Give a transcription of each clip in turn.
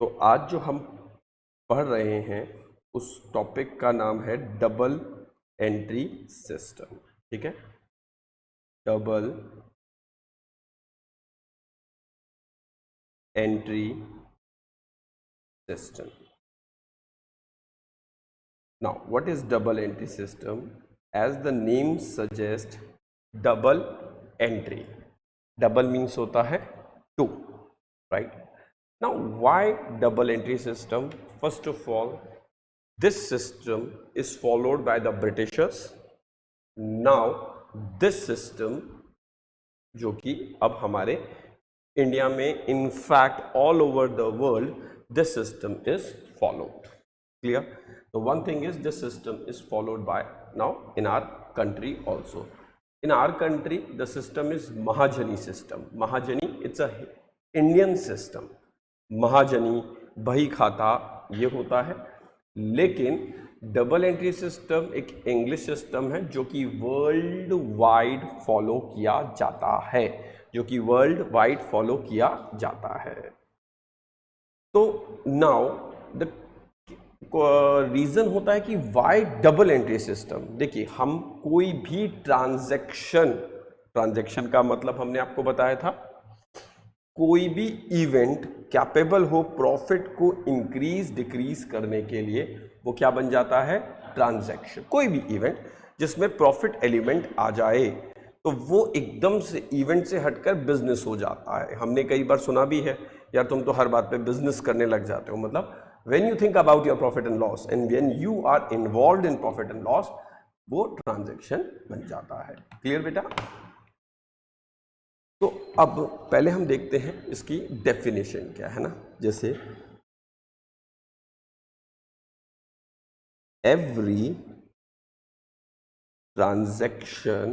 तो आज जो हम पढ़ रहे हैं उस टॉपिक का नाम है डबल एंट्री सिस्टम। ठीक है, double entry system. Now, what is double entry system? As the name suggests, double entry. Double means होता है two, right? Now, why double entry system? First of all, this system is followed by the Britishers. Now, this system जो कि अब हमारे India में in fact all over the world this system is followed. Clear? So one thing is this system is followed by now in our country also. In our country the system is Mahajani system. Mahajani, it's a Indian system. महाजनी, बही खाता ये होता है, लेकिन double entry system एक English system है जो कि वर्ल्ड वाइड फॉलो किया जाता है, जो कि वर्ल्ड वाइड फॉलो किया जाता है। तो नाउ द रीजन होता है कि वाई डबल एंट्री सिस्टम। देखिए, हम कोई भी ट्रांजैक्शन का मतलब हमने आपको बताया था, कोई भी इवेंट कैपेबल हो प्रॉफिट को इंक्रीज डिक्रीज करने के लिए, वो क्या बन जाता है? ट्रांजैक्शन। कोई भी इवेंट जिसमें प्रॉफिट एलिमेंट आ जाए तो वो एकदम से इवेंट से हटकर बिजनेस हो जाता है। हमने कई बार सुना भी है, यार तुम तो हर बात पे बिजनेस करने लग जाते हो। मतलब when you think about your profit and loss and when you are involved in profit and loss, वो ट्रांजैक्शन बन जाता है। क्लियर बेटा? तो अब पहले हम देखते हैं इसकी डेफिनेशन क्या है ना। जैसे every transaction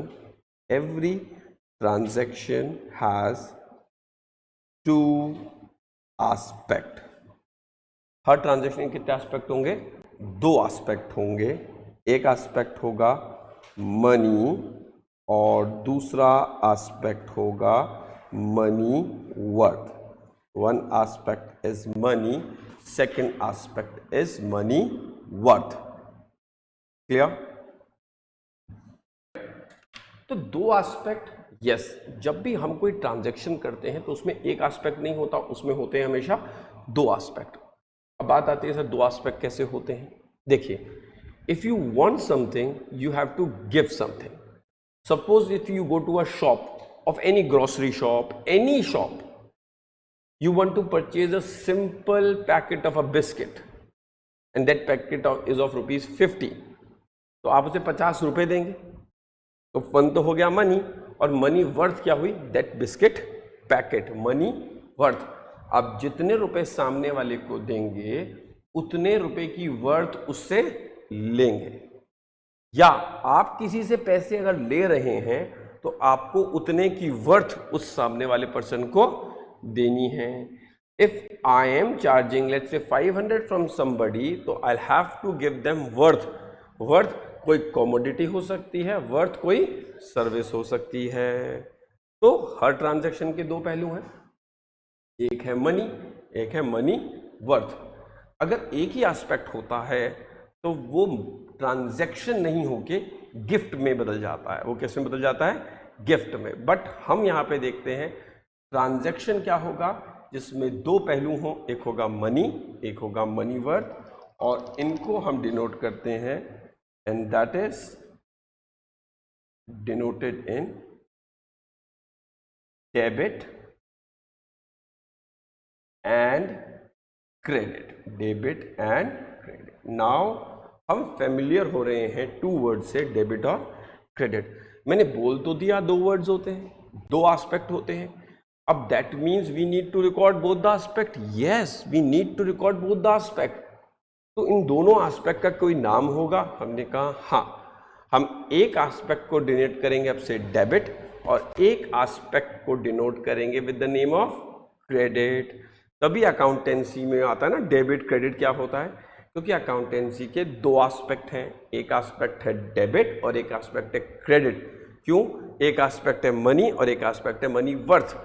has to aspect. Her transaction के कितने एस्पेक्ट होंगे? दो एस्पेक्ट होंगे। एक एस्पेक्ट होगा मनी और दूसरा एस्पेक्ट होगा money worth. One aspect is money, second aspect is money worth. Clear? तो दो एस्पेक्ट, यस, जब भी हम कोई ट्रांजैक्शन करते हैं तो उसमें एक एस्पेक्ट नहीं होता, उसमें होते हैं हमेशा दो एस्पेक्ट। अब बात आती है सर दो एस्पेक्ट कैसे होते हैं। देखिए, if you want something you have to give something. Suppose if you go to a shop of any grocery shop, any shop, you want to purchase a simple packet of a biscuit and that packet is of rupees 50, तो आप उसे 50 रुपए देंगे, तो fun तो हो गया money, और मनी वर्थ क्या हुई? That biscuit packet, money worth. आप जितने रुपए सामने वाले को देंगे उतने रुपए की वर्थ उससे लेंगे, या आप किसी से पैसे अगर ले रहे हैं तो आपको उतने की वर्थ उस सामने वाले पर्सन को देनी है। If I am charging let's say 500 from somebody, तो I have to give them worth. Worth कोई कमोडिटी हो सकती है, वर्थ कोई सर्विस हो सकती है। तो हर ट्रांजैक्शन के दो पहलू हैं, एक है मनी, एक है मनी वर्थ। अगर एक ही एस्पेक्ट होता है तो वो ट्रांजैक्शन नहीं होके गिफ्ट में बदल जाता है। वो किस में बदल जाता है? गिफ्ट में। बट हम यहाँ पे देखते हैं ट्रांजैक्शन क्या होगा जिसमें दो पहलू हों, एक होगा मनी, एक होगा मनी वर्थ, और इनको हम डिनोट करते हैं and that is denoted in debit and credit. Debit and credit. Now हम फेमिलियर हो रहे हैं टू वर्ड से, डेबिट और क्रेडिट। मैंने बोल तो दिया दो वर्ड्स होते हैं, दो एस्पेक्ट होते हैं। अब that means we need to record both the aspect. Yes, we need to record both the aspect. तो इन दोनों एस्पेक्ट का कोई नाम होगा? हमने कहा हाँ, हम एक एस्पेक्ट को डिनोट करेंगे अब से डेबिट और एक एस्पेक्ट को डिनोट करेंगे with the name of credit. तभी अकाउंटेंसी में आता है ना डेबिट क्रेडिट क्या होता है, क्योंकि अकाउंटेंसी के दो एस्पेक्ट हैं, एक एस्पेक्ट है डेबिट और एक एस्पेक्ट है क्रेडिट। क्यों? एक एस्पेक्ट है मनी और एक एस्पेक्ट है मनी वर्थ।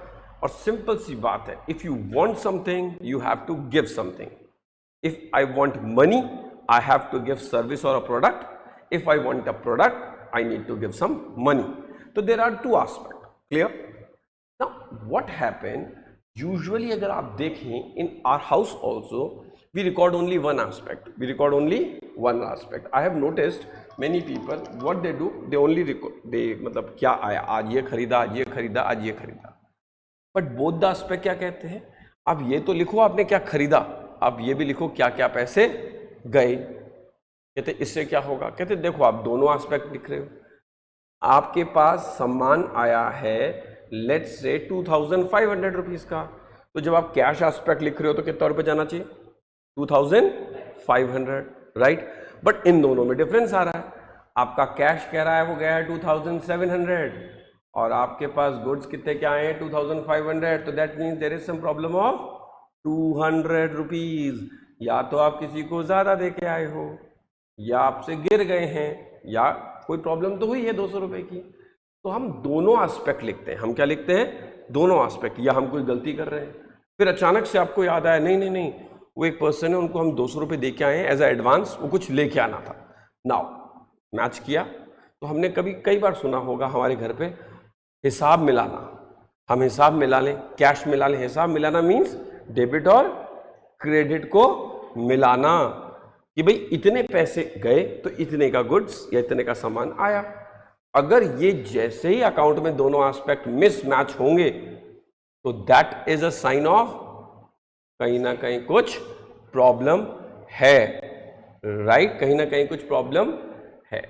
और सिंपल सी बात है, if you want something you have to give something. If I want money I have to give service और a product. If I want a product I need to give some money. तो there are two aspect. Clear? Now what happen, usually अगर आप देखें in our house also we record only one aspect. We record only one aspect. I have noticed many people what they do, they only record, they मतलब क्या आया, आज ये खरीदा, आज ये खरीदा, आज ये खरीदा. बट बोथ द एस्पेक्ट क्या कहते हैं, अब ये तो लिखो आपने क्या खरीदा, अब ये भी लिखो क्या क्या पैसे गए. कहते इससे क्या होगा, कहते देखो आप दोनों एस्पेक्ट लिख रहे हो. आपके पास सामान आया है लेट्स से 2500 रुपीज का, तो जब आप कैश एस्पेक्ट लिख रहे हो तो कितना रुपये जाना चाहिए, 2500, राइट. बट इन दोनों में डिफरेंस आ रहा है. आपका कैश कह रहा है वो गया है 2700 और आपके पास गुड्स कितने क्या आए हैं 2500. तो that means there is some problem of 200 rupees. या तो आप किसी को ज्यादा दे के आए हो, या आपसे गिर गए हैं, या कोई प्रॉब्लम तो हुई है 200 रुपए की. तो हम दोनों एस्पेक्ट लिखते हैं. हम क्या लिखते हैं, दोनों एस्पेक्ट. या हम कोई गलती कर रहे हैं, फिर अचानक से आपको याद आया नहीं नहीं नहीं वो एक पर्सन है उनको हम 200 रुपये दे के आए हैं एज अ एडवांस, वो कुछ लेके आना था. नाउ मैच किया. तो हमने कई बार सुना होगा हमारे घर पे हिसाब मिलाना. हम हिसाब मिला लें, कैश मिला लें. हिसाब मिलाना मीन्स डेबिट और क्रेडिट को मिलाना कि भाई इतने पैसे गए तो इतने का गुड्स या इतने का सामान आया. अगर ये जैसे ही अकाउंट में दोनों एस्पेक्ट मिसमैच होंगे तो that is a sign of कहीं ना कहीं कुछ प्रॉब्लम है, राइट. कहीं ना कहीं कुछ प्रॉब्लम है.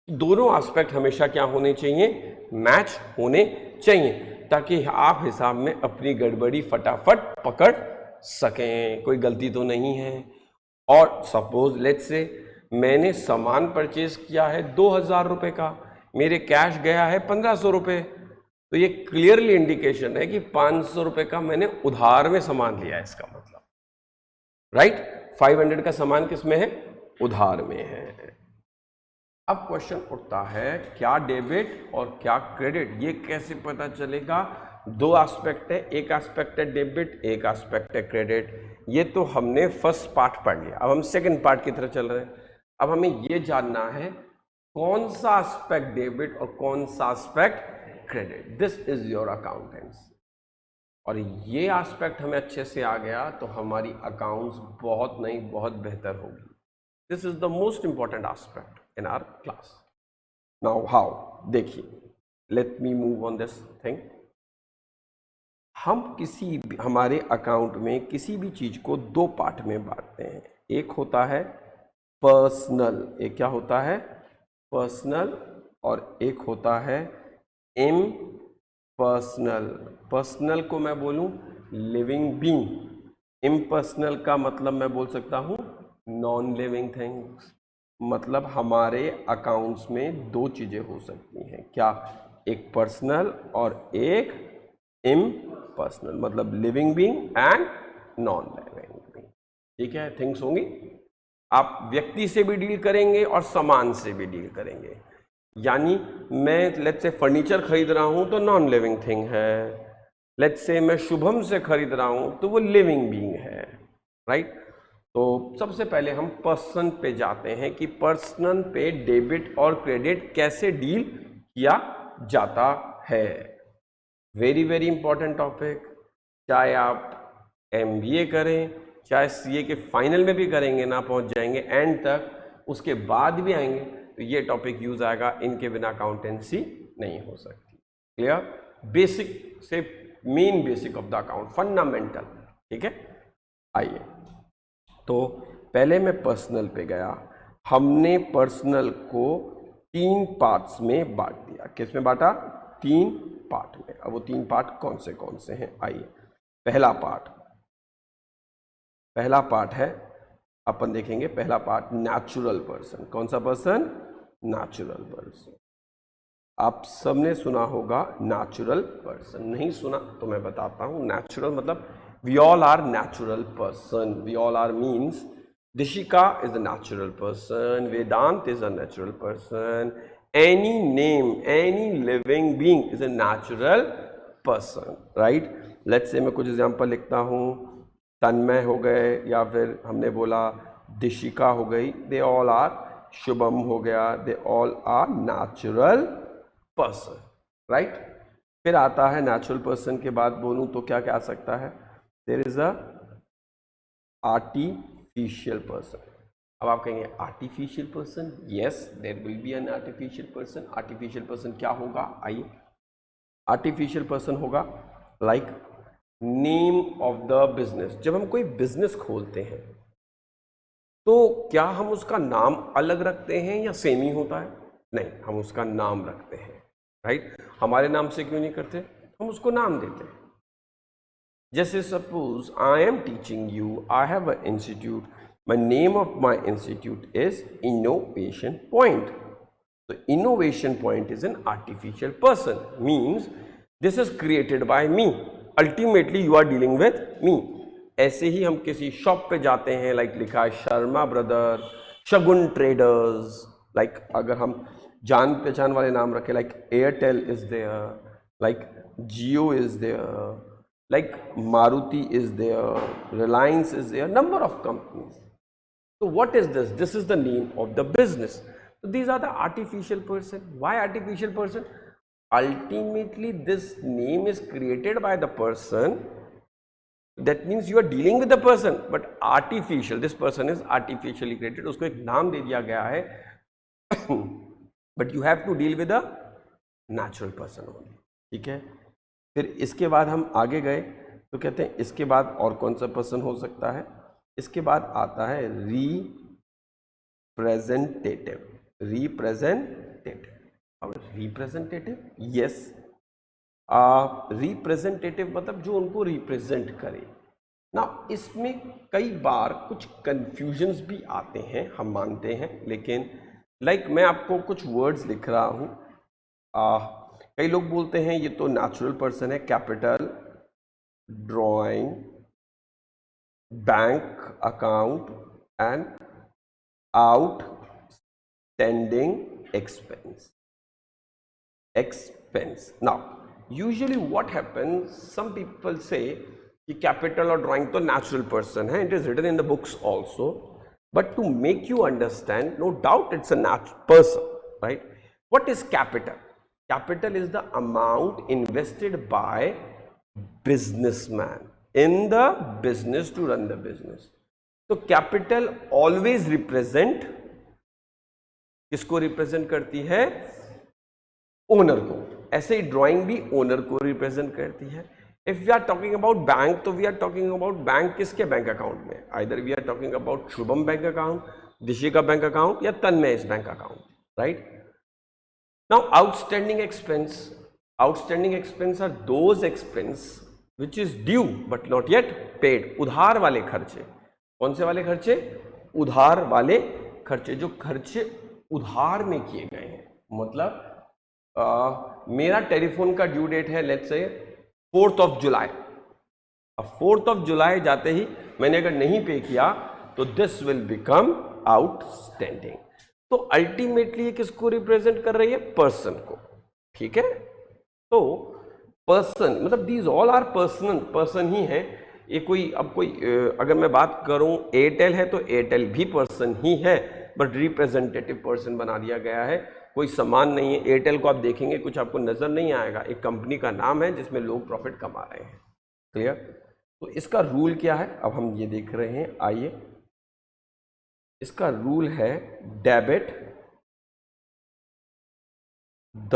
दोनों एस्पेक्ट हमेशा क्या होने चाहिए, मैच होने चाहिए, ताकि आप हिसाब में अपनी गड़बड़ी फटाफट पकड़ सकें, कोई गलती तो नहीं है. और सपोज लेट्स से मैंने सामान परचेज किया है 2000 रुपये का, मेरे कैश गया है 1500 रुपये. तो ये क्लियरली इंडिकेशन है कि 500 रुपये का मैंने उधार में सामान लिया है, इसका मतलब, राइट. 500 का सामान किस में है, उधार में है. अब क्वेश्चन उठता है क्या डेबिट और क्या क्रेडिट, ये कैसे पता चलेगा. दो एस्पेक्ट है, एक एस्पेक्ट है डेबिट, एक एस्पेक्ट है क्रेडिट. ये तो हमने फर्स्ट पार्ट पढ़ लिया. अब हम सेकंड पार्ट की तरफ चल रहे हैं. अब हमें ये जानना है कौन सा एस्पेक्ट डेबिट और कौन सा aspect credit. This is your accountancy. और ये एस्पेक्ट हमें अच्छे से आ गया तो हमारी अकाउंट्स बहुत नहीं बहुत बेहतर होगी. This is the most important aspect in our class. Now how, देखिए, let me move on this thing. हम हमारे अकाउंट में किसी भी चीज को दो पार्ट में बांटते हैं. एक होता है पर्सनल, एक क्या होता है, पर्सनल, और एक होता है इम्पर्सनल. पर्सनल को मैं बोलूं लिविंग बीइंग, इम्पर्सनल का मतलब मैं बोल सकता हूं नॉन लिविंग थिंग्स. मतलब हमारे अकाउंट्स में दो चीजें हो सकती हैं. क्या, एक पर्सनल और एक इम्पर्सनल, मतलब living being and non living being. ठीक है, थिंग्स होंगी. आप व्यक्ति से भी डील करेंगे और सामान से भी डील करेंगे. यानी मैं लेट्स से फर्नीचर खरीद रहा हूं तो नॉन लिविंग थिंग है. लेट्स से मैं शुभम से खरीद रहा हूं तो वो लिविंग बीइंग है, राइट. तो सबसे पहले हम पर्सन पे जाते हैं कि पर्सनल पे डेबिट और क्रेडिट कैसे डील किया जाता है. Very very important topic. चाहे आप MBA करें, चाहे CA के फाइनल में भी करेंगे ना, पहुंच जाएंगे एंड तक, उसके बाद भी आएंगे तो ये टॉपिक यूज आएगा. इनके बिना अकाउंटेंसी नहीं हो सकती. क्लियर. बेसिक से main basic of the account, fundamental. ठीक है, आइए. तो पहले मैं पर्सनल पे गया. हमने पर्सनल को 3 पार्ट्स में बांट दिया. किस में बांटा, 3 पार्ट में. अब वो 3 पार्ट कौन से हैं, आइए. पहला पार्ट है, अपन देखेंगे. पहला पार्ट नेचुरल पर्सन. कौन सा पर्सन, नेचुरल पर्सन. आप सबने सुना होगा नेचुरल पर्सन. नहीं सुना तो मैं बताता हूं. नेचुरल मतलब we all are natural person. We all are means Dishika is a natural person, Vedant is a natural person, any name, any living being is a natural person, right. Let's say मैं कुछ example लिखता हूँ, तन्मय हो गए, या फिर हमने बोला दिशिका हो गई, दे ऑल आर, शुभम हो गया, they all are natural person, right. फिर आता है नेचुरल पर्सन के बाद बोलूं तो क्या क्या आ सकता है, there is a artificial person. अब आप कहेंगे artificial person, yes there will be an artificial person. Artificial person क्या होगा, आइए, आर्टिफिशियल पर्सन होगा like name of the business. जब हम कोई बिजनेस खोलते हैं तो क्या हम उसका नाम अलग रखते हैं या सेम ही होता है? नहीं, हम उसका नाम रखते हैं, राइट। हमारे नाम से क्यों नहीं करते, हम उसको नाम देते हैं। जैसे suppose I am teaching you, I have a institute, my name of my institute is innovation point. तो innovation point is an artificial person, means this is created by me, ultimately you are dealing with me. ऐसे ही हम किसी shop पे जाते हैं, like लिखा है Sharma brother, Shagun traders, like अगर हम जान पहचान वाले नाम रखें, like Airtel is there, like Jio is there, like Maruti is there, Reliance is there, number of companies. So what is this? This is the name of the business. So these are the artificial person. Why artificial person? Ultimately, this name is created by the person. That means you are dealing with the person, but artificial. This person is artificially created. उसको एक नाम दे दिया गया है, but you have to deal with a natural person only. ठीक है? फिर इसके बाद हम आगे गए तो कहते हैं इसके बाद और कौन सा पर्सन हो सकता है? इसके बाद आता है रिप्रेजेंटेटिव। रिप्रेजेंटेटिव और रिप्रेजेंटेटिव, यस, रिप्रेजेंटेटिव मतलब जो उनको रिप्रेजेंट करे ना। इसमें कई बार कुछ कंफ्यूजन्स भी आते हैं, हम मानते हैं, लेकिन लाइक मैं आपको कुछ वर्ड्स लिख रहा हूँ। कई लोग बोलते हैं ये तो नेचुरल पर्सन है, capital, drawing, bank account and outstanding expense. Now usually what happens, some people say कि capital और drawing तो natural person है, it is written in the books also, but to make you understand, no doubt it's a natural person, right? What is capital? Capital is the amount invested by businessman in the business to run the business. तो capital always represent किसको represent करती है? Owner को। ऐसे ही drawing भी owner को represent करती है। If we are talking about bank, तो we are talking about bank किसके बैंक अकाउंट में? Either we are talking about Shubham bank account, Dishika bank account या Tanmay bank account, right. Now outstanding expense. Outstanding expense are those expense which is due but not yet paid. उधार वाले खर्चे। कौन से वाले खर्चे? उधार वाले खर्चे, जो खर्चे उधार में किए गए हैं। मतलब मेरा टेलीफोन का ड्यू डेट है लेट्स से 4 जुलाई। अब 4 जुलाई जाते ही मैंने अगर नहीं पे किया तो दिस विल बिकम आउटस्टैंडिंग। तो अल्टीमेटली ये किसको रिप्रेजेंट कर रही है? पर्सन को, ठीक है। तो पर्सन मतलब दीज ऑल आर पर्सन ही है। ये कोई अब कोई अगर मैं बात करूं एयरटेल है तो एयरटेल भी पर्सन ही है, बट रिप्रेजेंटेटिव पर्सन बना दिया गया है। कोई समान नहीं है। एयरटेल को आप देखेंगे कुछ आपको नजर नहीं आएगा, एक कंपनी का नाम है जिसमें लोग प्रॉफिट कमा रहे हैं। क्लियर? तो इसका रूल क्या है अब हम ये देख रहे हैं। आइए, इसका रूल है debit the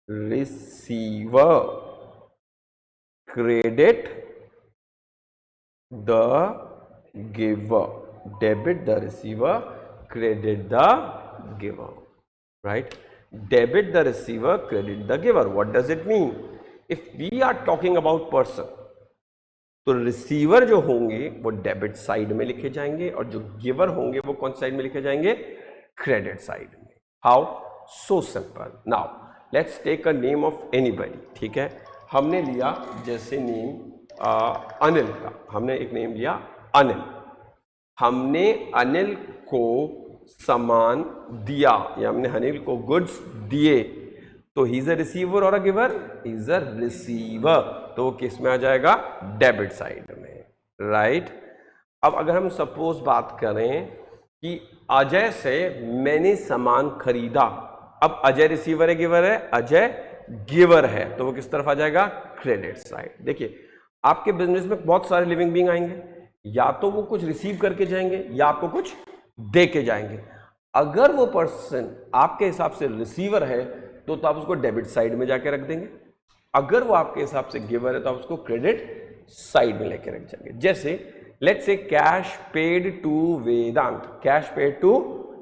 receiver, credit the giver. Debit the receiver, credit the giver, right. Debit the receiver, credit the giver. What does it mean? If we are talking about person, तो रिसीवर जो होंगे वो debit side में लिखे जाएंगे और जो giver होंगे वो कौन साइड में लिखे जाएंगे? क्रेडिट साइड में। How? So simple. Now let's take a name of anybody, ठीक है। हमने लिया जैसे नेम अनिल का, हमने एक नेम लिया अनिल। हमने अनिल को सामान दिया या हमने अनिल को गुड्स दिए, तो ही इज अ रिसीवर और a giver, is a receiver, तो वो किस में आ जाएगा, डेबिट साइड में, राइट। अब अगर हम सपोज बात करें कि अजय से मैंने सामान खरीदा, अब अजय रिसीवर है गिवर है, अजय गिवर है, तो वो किस तरफ आ जाएगा, क्रेडिट साइड। देखिए आपके बिजनेस में बहुत सारे लिविंग बीइंग आएंगे, या तो वो कुछ रिसीव करके जाएंगे या आपको कुछ दे के जाएंगे। अगर वो पर्सन आपके हिसाब से रिसीवर है तो आप उसको डेबिट साइड में जाके रख देंगे, अगर वो आपके हिसाब से गिवर है तो आप उसको क्रेडिट साइड में लेके रख जाएंगे। जैसे let's say cash paid to Vedant, cash paid to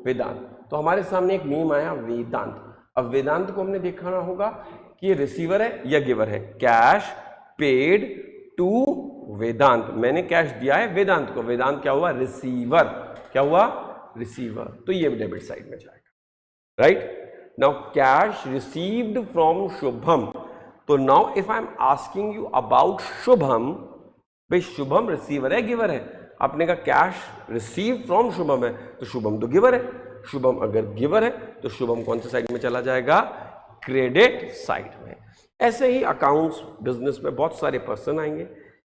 Vedant, तो हमारे सामने एक मीम आया वेदांत। अब वेदांत को हमने देखना होगा कि ये रिसीवर है या गिवर है। कैश पेड टू वेदांत, मैंने कैश दिया है वेदांत को, वेदांत क्या हुआ, रिसीवर, क्या हुआ, रिसीवर, तो ये डेबिट साइड में जाएगा, right. Now cash received from Shubham, तो now if I am asking you about Shubham, भाई शुभम रिसीवर है गिवर है, आपने कहा कैश रिसीव फ्रॉम शुभम है, तो शुभम तो गिवर है, शुभम अगर गिवर है तो शुभम कौन से साइड में चला जाएगा, क्रेडिट साइड में। ऐसे ही अकाउंट्स बिजनेस में बहुत सारे पर्सन आएंगे,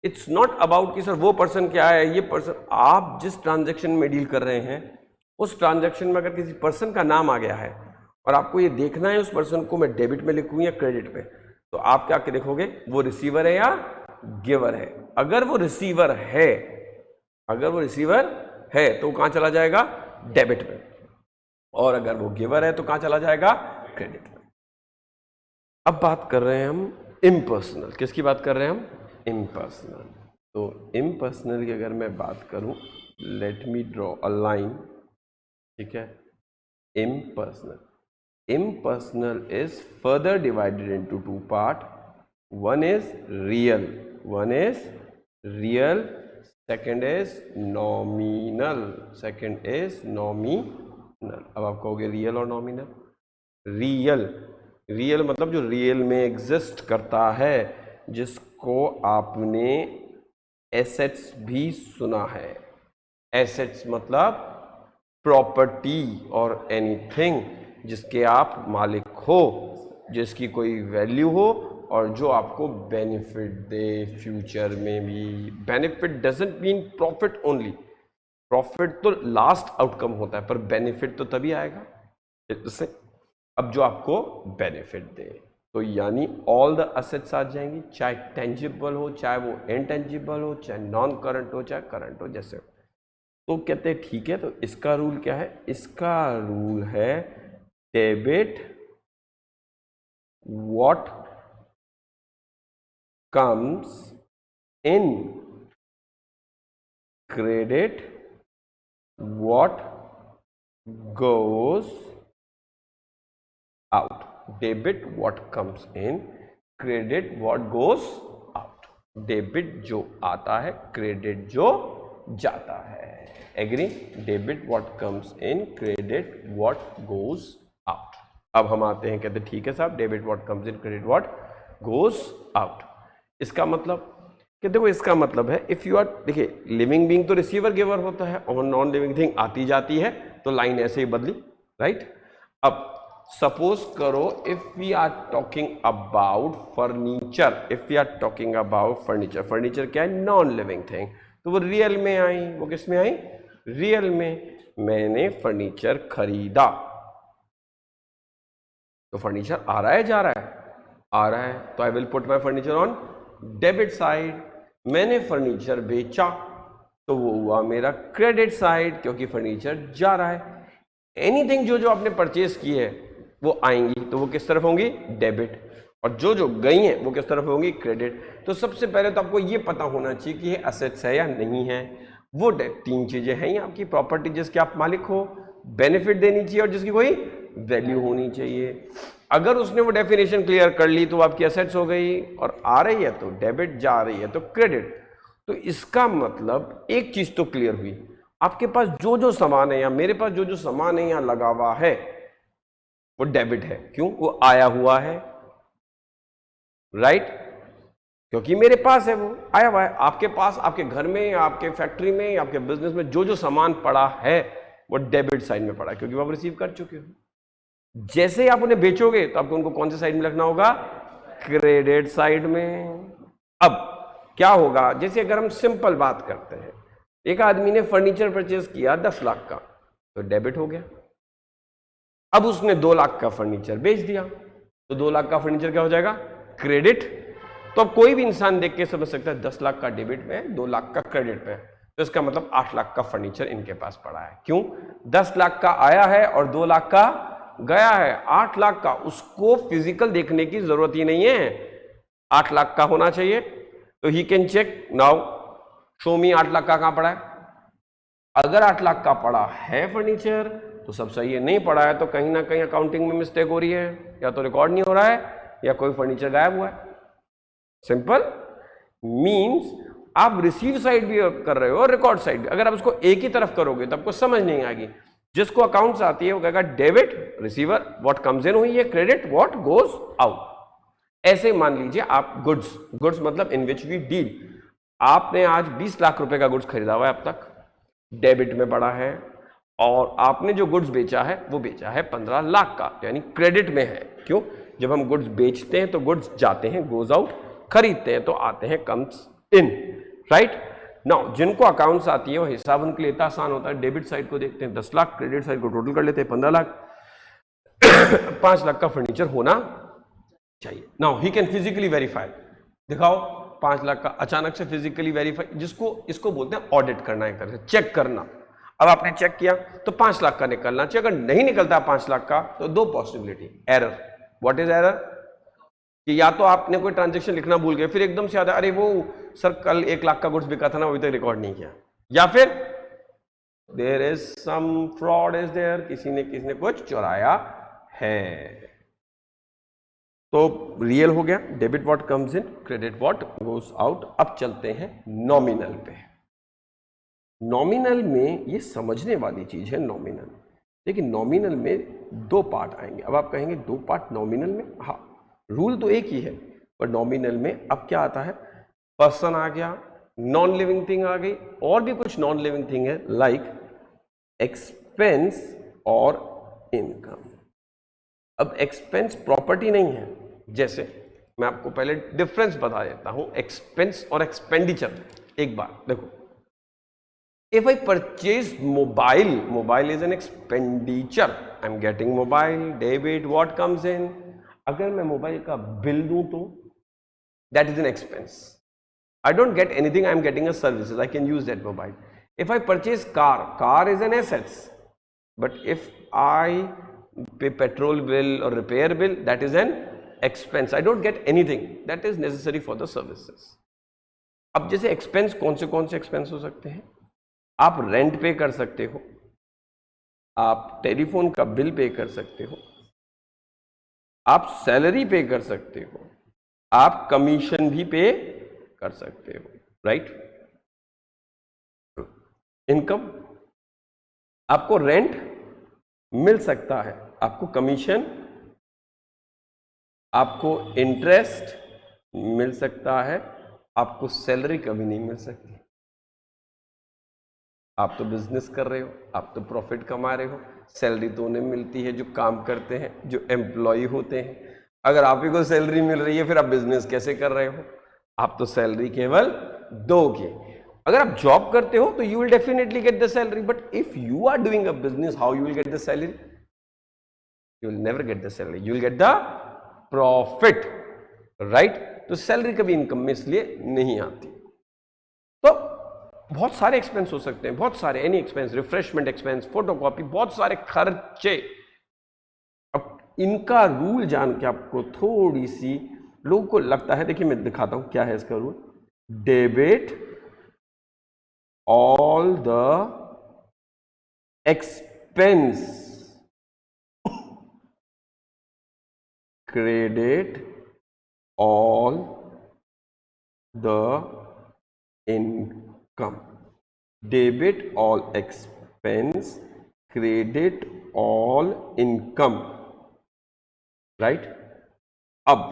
इट्स नॉट अबाउट कि सर वो पर्सन क्या है, ये पर्सन, आप जिस ट्रांजैक्शन में डील कर रहे हैं उस ट्रांजैक्शन में अगर किसी पर्सन का नाम आ गया है और आपको ये देखना है उस पर्सन को मैं डेबिट में लिखूं या क्रेडिट में, तो आप क्या देखोगे, वो रिसीवर है या गिवर है। अगर वो रिसीवर है, अगर वो रिसीवर है तो कहां चला जाएगा, डेबिट में, और अगर वो गिवर है तो कहां चला जाएगा, क्रेडिट में। अब बात कर रहे हैं हम इम्पर्सनल, किसकी बात कर रहे हैं हम, इम्पर्सनल। तो इम्पर्सनल की अगर मैं बात करूं, let me draw a line, ठीक है। Impersonal, impersonal is further divided into two part, one is real, one is real, second is nominal, second is nominal. अब आप कहोगे रियल और नॉमिनल, रियल, रियल मतलब जो रियल में एग्जिस्ट करता है, जिसको आपने एसेट्स भी सुना है। एसेट्स मतलब प्रॉपर्टी और एनीथिंग जिसके आप मालिक हो, जिसकी कोई वैल्यू हो और जो आपको बेनिफिट दे फ्यूचर में भी। Benefit doesn't mean profit only, profit तो लास्ट आउटकम होता है, पर बेनिफिट तो तभी आएगा इससे अब जो आपको बेनिफिट दे। तो यानी ऑल द असेट्स आ जाएंगी, चाहे टेंजिबल हो, चाहे वो इनटेंजिबल हो, चाहे नॉन करंट हो, चाहे करंट हो, जैसे। तो कहते हैं ठीक है, तो इसका रूल क्या है, इसका रूल है debit what comes in, credit what goes out. Debit what comes in, credit what goes out. Debit जो आता है, क्रेडिट जो जाता है। Agree, debit what comes in, credit what goes out. अब हम आते हैं, कहते ठीक है साहब, debit what comes in, credit what goes out. इसका मतलब कि देखो, इसका मतलब है इफ यू आर, देखिए लिविंग बीइंग तो रिसीवर गिवर होता है और नॉन लिविंग थिंग आती जाती है, तो लाइन ऐसे ही बदली, राइट। अब सपोज करो if we are talking about furniture, if we are talking about furniture, furniture क्या है, नॉन लिविंग थिंग, तो वो रियल में आई, वो किस में आई, रियल में। मैंने फर्नीचर खरीदा, तो फर्नीचर आ रहा है जा रहा है, आ रहा है, तो I will put my furniture on debit side. मैंने फर्नीचर बेचा, तो वो हुआ मेरा क्रेडिट साइड, क्योंकि फर्नीचर जा रहा है। एनीथिंग जो जो आपने परचेज की है वो आएंगी, तो वो किस तरफ होंगी, डेबिट, और जो जो गई हैं वो किस तरफ होंगी, क्रेडिट। तो सबसे पहले तो आपको ये पता होना चाहिए कि ये असेट्स है या नहीं है। वो तीन चीजें हैं, आपकी प्रॉपर्टी जिसके आप मालिक हो, बेनिफिट देनी चाहिए और जिसकी कोई वैल्यू होनी चाहिए। अगर उसने वो डेफिनेशन क्लियर कर ली तो आपकी असेट्स हो गई, और आ रही है तो डेबिट, जा रही है तो क्रेडिट। तो इसका मतलब एक चीज तो क्लियर हुई, आपके पास जो जो सामान है या मेरे पास जो जो सामान है यहाँ लगा हुआ है वो डेबिट है। क्यों, वो आया हुआ है, राइट, क्योंकि मेरे पास है, वो आया हुआ है। आपके पास, आपके घर में, आपके फैक्ट्री में, आपके बिजनेस में जो जो सामान पड़ा है वो डेबिट साइड में पड़ा है, क्योंकि वो आप रिसीव कर चुके हो। जैसे ही आप उन्हें बेचोगे तो आपको उनको कौन सी साइड में रखना होगा? क्रेडिट साइड में। अब क्या होगा, जैसे अगर हम सिंपल बात करते हैं, एक आदमी ने फर्नीचर परचेज किया 10 लाख का, तो डेबिट हो गया। अब उसने 2 लाख का फर्नीचर बेच दिया, तो 2 लाख का फर्नीचर क्या हो जाएगा? क्रेडिट। तो अब कोई भी इंसान देख के समझ सकता है 10 लाख का डेबिट में है, 2 लाख का क्रेडिट में है, तो इसका मतलब 8 लाख का फर्नीचर इनके पास पड़ा है। क्यों? 10 लाख का आया है और 2 लाख का गया है। 8 लाख का उसको फिजिकल देखने की जरूरत ही नहीं है, 8 लाख का होना चाहिए। तो ही can check now, show me 8 lakh का कहां पड़ा है। अगर 8 लाख का पड़ा है फर्नीचर तो सब सही है, नहीं पड़ा है तो कहीं ना कहीं अकाउंटिंग में मिस्टेक हो रही है, या तो रिकॉर्ड नहीं हो रहा है या कोई फर्नीचर गायब हुआ है। सिंपल मींस आप रिसीव साइड भी कर रहे हो और रिकॉर्ड साइड भी। अगर आप उसको एक ही तरफ करोगे तो आपको समझ नहीं आएगी। जिसको अकाउंट्स आती है वो कहेगा डेबिट रिसीवर, व्हाट कम्स इन हुई है क्रेडिट, व्हाट गोज आउट। ऐसे मान लीजिए आप गुड्स मतलब इन विच वी डील, आपने आज 20 लाख रुपए का गुड्स खरीदा हुआ है, अब तक डेबिट में पड़ा है, और आपने जो गुड्स बेचा है वो बेचा है 15 लाख का, यानी क्रेडिट में है। क्यों? जब हम गुड्स बेचते हैं तो गुड्स जाते हैं गोज आउट, खरीदते हैं तो आते हैं कम्स इन, राइट। नाउ जिनको अकाउंट्स आती है वो हिसाब उनके लिए इतना आसान होता है, डेबिट साइड को देखते हैं 10 लाख, क्रेडिट साइड को टोटल कर लेते हैं 15 लाख 5 लाख का फर्नीचर होना चाहिए। Now he can physically verify, दिखाओ 5 लाख का, अचानक से फिजिकली वेरीफाई, जिसको इसको बोलते हैं ऑडिट करना है, चेक करना। अब आपने चेक किया तो 5 लाख का निकलना चाहिए, अगर नहीं निकलता 5 लाख का तो 2 possibility, error. What is error? कि या तो आपने कोई ट्रांजैक्शन लिखना भूल गए, फिर एकदम से याद है अरे वो सर कल 1 लाख का गुड्स बिका था ना, अभी तक रिकॉर्ड नहीं किया, या फिर there is some fraud is there, किसी ने कुछ चुराया है। तो रियल हो गया, debit what comes in, credit what goes out. अब चलते हैं नॉमिनल पे। नॉमिनल में ये समझने वाली चीज है नॉमिनल, लेकिन नॉमिनल में 2 पार्ट आएंगे। अब आप कहेंगे 2 पार्ट नॉमिनल में, हाँ रूल तो एक ही है, पर नॉमिनल में अब क्या आता है, पर्सन आ गया, नॉन लिविंग थिंग आ गई, और भी कुछ नॉन लिविंग थिंग है लाइक एक्सपेंस और इनकम। अब एक्सपेंस प्रॉपर्टी नहीं है, जैसे मैं आपको पहले डिफरेंस बता देता हूं एक्सपेंस और एक्सपेंडिचर। एक बार देखो, if I purchase mobile is an expenditure, I am getting mobile, debit what comes इन। अगर मैं मोबाइल का बिल दूं तो that is an expense, I don't get anything, I am getting a services, I can use that mobile. If I purchase car is an assets, but if I pay petrol bill or repair bill, that is an expense, I don't get anything, that is necessary for the services. अब जैसे expense कौन से expense हो सकते हैं, आप rent पे कर सकते हो, आप टेलीफोन का बिल पे कर सकते हो, आप सैलरी पे कर सकते हो, आप कमीशन भी पे कर सकते हो, राइट। इनकम, आपको रेंट मिल सकता है, आपको कमीशन, आपको इंटरेस्ट मिल सकता है, आपको सैलरी कभी नहीं मिल सकती। आप तो बिजनेस कर रहे हो, आप तो प्रॉफिट कमा रहे हो, सैलरी तो उन्हें मिलती है जो काम करते हैं, जो एम्प्लॉय होते हैं। अगर आप ही को सैलरी मिल रही है फिर आप बिजनेस कैसे कर रहे हो? आप तो सैलरी केवल दोगे। अगर आप जॉब करते हो तो you will definitely get the salary, but if you are doing a business, how you will get the salary? You will never get the salary, you will get the profit, right? तो salary कभी income में इसलिए नहीं आती। तो बहुत सारे expense हो सकते हैं, बहुत सारे, any expense, refreshment expense, photocopy, बहुत सारे खर्चे। अब इनका रूल जान के आपको थोड़ी सी लोगों को लगता है, देखिए मैं दिखाता हूं क्या है इसका rule. Debit all the expense, credit all the income, debit all expense, credit all income, right? अब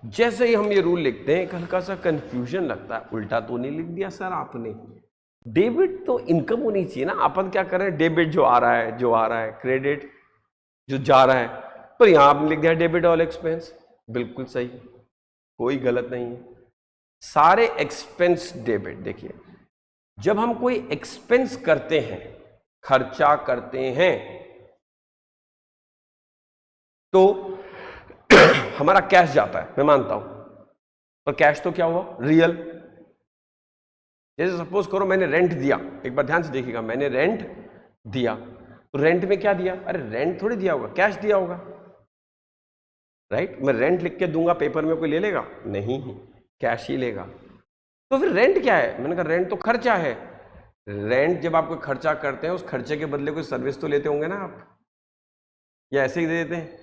जैसे ही हम ये रूल लिखते हैं हल्का सा कंफ्यूजन लगता है, उल्टा तो नहीं लिख दिया सर आपने? डेबिट तो इनकम होनी चाहिए ना, अपन क्या कर रहे हैं, डेबिट जो आ रहा है, क्रेडिट जो जा रहा है, तो यहां आपने लिख दिया डेबिट ऑल एक्सपेंस, बिल्कुल सही, कोई गलत नहीं है। सारे एक्सपेंस डेबिट। देखिए जब हम कोई एक्सपेंस करते हैं, खर्चा करते हैं, तो हमारा कैश जाता है, मैं मानता हूं, पर कैश तो क्या हुआ, रियल। जैसे सपोज करो मैंने रेंट दिया, एक बार ध्यान से देखिएगा, मैंने रेंट दिया, तो रेंट में क्या दिया, अरे रेंट थोड़ी दिया होगा, कैश दिया होगा, राइट। मैं रेंट लिख के दूंगा, पेपर में कोई ले लेगा, नहीं, कैश ही लेगा। तो फिर रेंट क्या है, मैंने कहा रेंट तो खर्चा है। रेंट जब आप कोई खर्चा करते हैं, उस खर्चे के बदले कोई सर्विस तो लेते होंगे ना आप, या ऐसे ही दे देते हैं,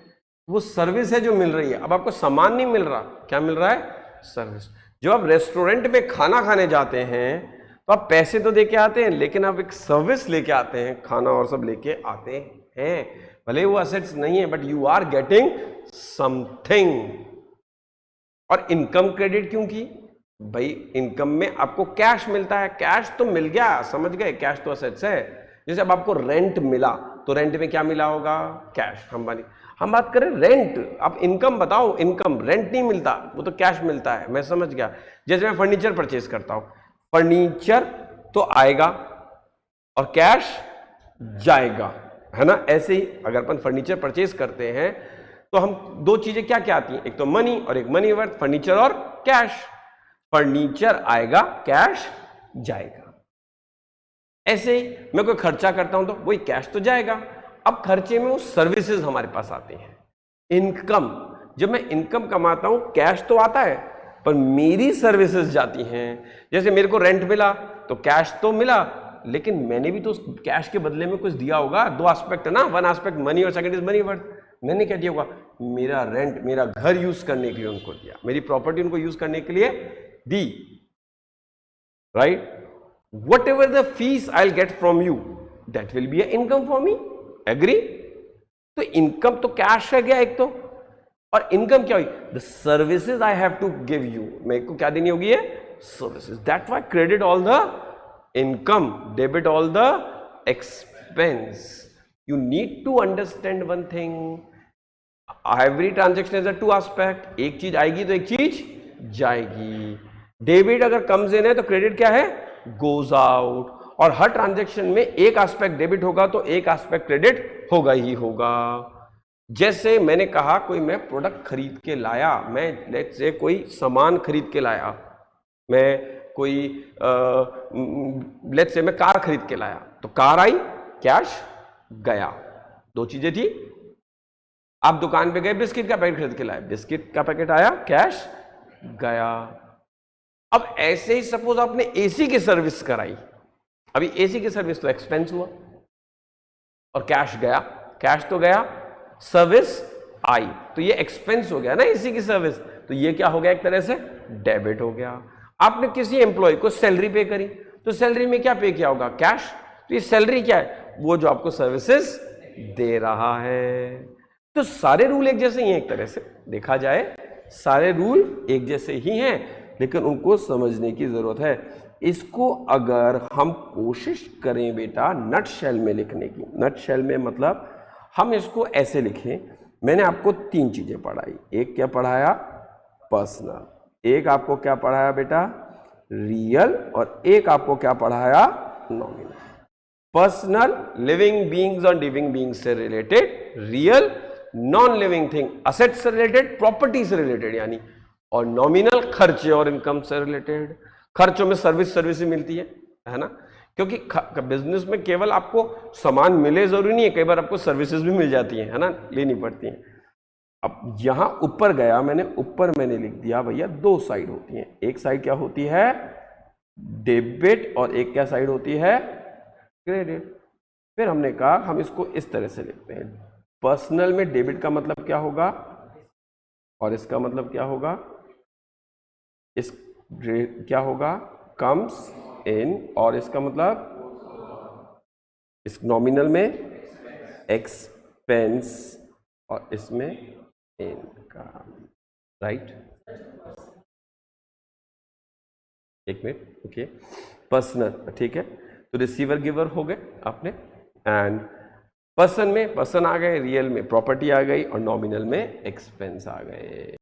वो सर्विस है जो मिल रही है। अब आपको सामान नहीं मिल रहा, क्या मिल रहा है, सर्विस। जब आप रेस्टोरेंट में खाना खाने जाते हैं तो आप पैसे तो दे के आते हैं, लेकिन आप एक सर्विस लेके आते हैं, खाना और सब लेके आते हैं, भले वो असेट्स नहीं है, but you are getting something. और इनकम क्रेडिट क्यों की, भाई इनकम में आपको कैश मिलता है, कैश तो मिल गया, समझ गए, कैश तो असेट्स है। जैसे अब आपको रेंट मिला, तो रेंट में क्या मिला होगा, कैश। हम बात करें रेंट, आप इनकम बताओ, इनकम, रेंट नहीं मिलता, वो तो कैश मिलता है, मैं समझ गया। जैसे मैं फर्नीचर परचेज करता हूं, फर्नीचर तो आएगा और कैश जाएगा, है ना। ऐसे ही अगर अपन फर्नीचर परचेज करते हैं तो हम दो चीजें क्या क्या आती हैं, एक तो मनी और एक मनी वर्थ, फर्नीचर और कैश। फर्नीचर आएगा, कैश जाएगा। ऐसे ही मैं कोई खर्चा करता हूं तो वही कैश तो जाएगा। अब खर्चे में वो सर्विसेज हमारे पास आते हैं, इनकम। जब मैं इनकम कमाता हूं, कैश तो आता है, पर मेरी सर्विसेज जाती हैं। जैसे मेरे को रेंट मिला तो कैश तो मिला, लेकिन मैंने भी तो कैश के बदले में कुछ दिया होगा। दो एस्पेक्ट है ना, वन एस्पेक्ट मनी और सेकंड इज मनी वर्थ। मैंने क्या दिया होगा, मेरा रेंट, मेरा घर यूज करने के लिए उनको दिया, मेरी प्रॉपर्टी उनको यूज करने के लिए दी, right. whatever the fees I'll get from you, that will be an income for me, agree। तो इनकम तो कैश है गया एक तो, और इनकम क्या हुई, the services I have to give you, मेरे को क्या देनी होगी, ये services. That why credit all the income, debit all the expense. You need to understand one thing, every transaction is a two aspect, एक चीज आएगी तो एक चीज जाएगी। डेबिट अगर कम्स इन है तो क्रेडिट क्या है, गोज आउट। और हर ट्रांजैक्शन में एक एस्पेक्ट डेबिट होगा तो एक एस्पेक्ट क्रेडिट होगा ही होगा। जैसे मैंने कहा कोई मैं प्रोडक्ट खरीद के लाया, मैं लेट्स से कोई सामान खरीद के लाया, मैं कोई लेट्स से मैं कार खरीद के लाया, तो कार आई, कैश गया, दो चीजें थी। आप दुकान पे गए, बिस्किट का पैकेट खरीद के लाए, बिस्किट का पैकेट आया, कैश गया। अब ऐसे ही सपोज आपने एसी की सर्विस कराई, अभी एसी की सर्विस तो एक्सपेंस हुआ और कैश गया, कैश तो गया, सर्विस आई, तो ये एक्सपेंस हो गया ना एसी की सर्विस, तो ये क्या हो गया, एक तरह से डेबिट हो गया। आपने किसी एम्प्लॉय को सैलरी पे करी, तो सैलरी में क्या पे किया होगा, कैश। तो ये सैलरी क्या है, वो जो आपको सर्विसेज दे रहा है। तो सारे रूल एक जैसे ही हैं, एक तरह से देखा जाए सारे रूल एक जैसे ही हैं, लेकिन उनको समझने की जरूरत है। इसको अगर हम कोशिश करें बेटा नट शेल में लिखने की, नट शेल में मतलब हम इसको ऐसे लिखें, मैंने आपको तीन चीजें पढ़ाई, एक क्या पढ़ाया, पर्सनल, एक आपको क्या पढ़ाया बेटा, रियल, और एक आपको क्या पढ़ाया, नॉमिनल। पर्सनल लिविंग बीइंग्स और लिविंग बीइंग्स से related, real non living thing asset से रिलेटेड, प्रॉपर्टी से रिलेटेड यानी, और नॉमिनल खर्चे और इनकम से रिलेटेड। खर्चों में सर्विस ही मिलती है ना, क्योंकि बिजनेस में केवल आपको सामान मिले जरूरी नहीं है, कई बार आपको सर्विसेज भी मिल जाती है ना, लेनी पड़ती हैं। अब यहां ऊपर गया मैंने, ऊपर मैंने लिख दिया भैया दो साइड होती हैं, एक साइड क्या होती है, डेबिट, और एक क्या साइड होती है, क्रेडिट। फिर हमने कहा हम इसको इस तरह से लिखते हैं, पर्सनल में डेबिट का मतलब क्या होगा और इसका मतलब क्या होगा, इस क्या होगा, कम्स इन, और इसका मतलब इस नॉमिनल में एक्सपेंस और इसमें इनकम, राइट। एक मिनट, ओके, पर्सनल, ठीक है। तो रिसीवर गिवर हो गए आपने, एंड पर्सन में पर्सन आ गए, रियल में प्रॉपर्टी आ गई और नॉमिनल में एक्सपेंस आ गए।